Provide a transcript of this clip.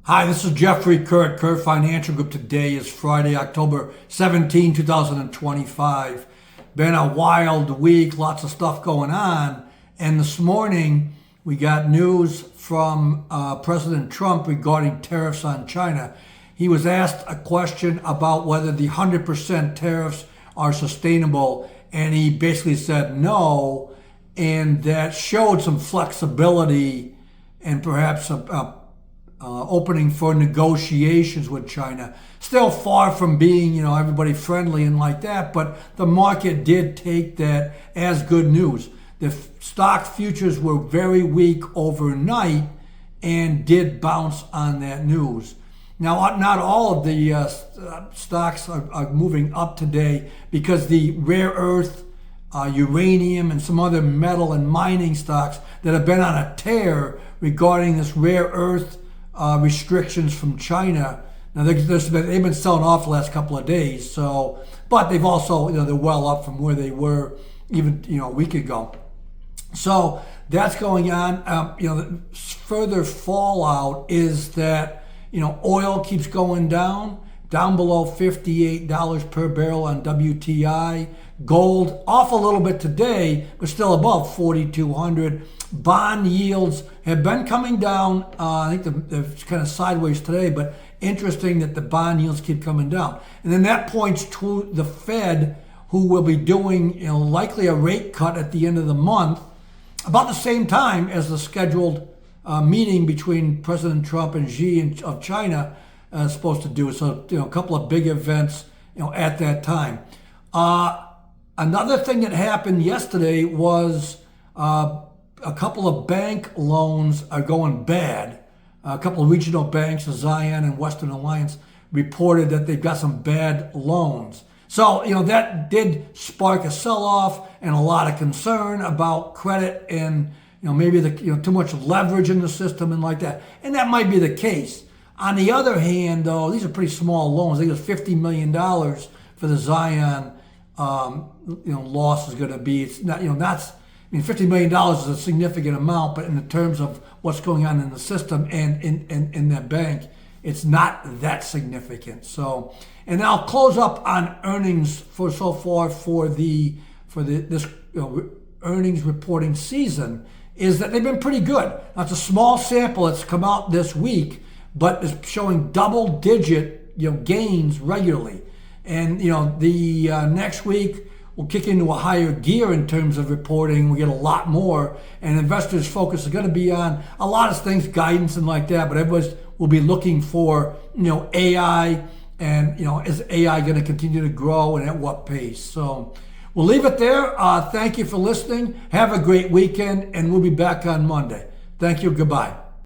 Hi, this is Jeffrey Kurt Financial Group. Today is Friday, October 17, 2025. Been a wild week, lots of stuff going on. And this morning, we got news from President Trump regarding tariffs on China. He was asked a question about whether the 100% tariffs are sustainable, and he basically said no, and that showed some flexibility and perhaps opening for negotiations with China. Still far from being, everybody friendly and like that, but the market did take that as good news. The stock futures were very weak overnight and did bounce on that news. Now, not all of the stocks are moving up today because the rare earth, uranium, and some other metal and mining stocks that have been on a tear regarding this rare earth restrictions from China. Now they've been selling off the last couple of days. So, but they've also, they're well up from where they were even a week ago. So that's going on. The further fallout is that oil keeps going down below $58 per barrel on WTI. Gold off a little bit today, but still above 4,200. Bond yields have been coming down. I think they're kind of sideways today, but interesting that the bond yields keep coming down. And then that points to the Fed, who will be doing likely a rate cut at the end of the month, about the same time as the scheduled meeting between President Trump and Xi of China is supposed to do. So a couple of big events at that time. Another thing that happened yesterday was a couple of bank loans are going bad. A couple of regional banks, Zion and Western Alliance, reported that they've got some bad loans. So, that did spark a sell-off and a lot of concern about credit and, maybe too much leverage in the system and like that. And that might be the case. On the other hand, though, these are pretty small loans. I think it's $50 million for the Zion loss is going to be. It's not, $50 million is a significant amount, but in terms of what's going on in the system and in that bank, it's not that significant. So, and I'll close up on earnings for this earnings reporting season is that they've been pretty good. Now, it's a small sample that's come out this week, but it's showing double-digit gains regularly. And the next week we'll kick into a higher gear in terms of reporting. We get a lot more, and investors' focus is going to be on a lot of things, guidance and like that. But everybody will be looking for AI, and is AI going to continue to grow and at what pace? So we'll leave it there. Thank you for listening. Have a great weekend, and we'll be back on Monday. Thank you. Goodbye.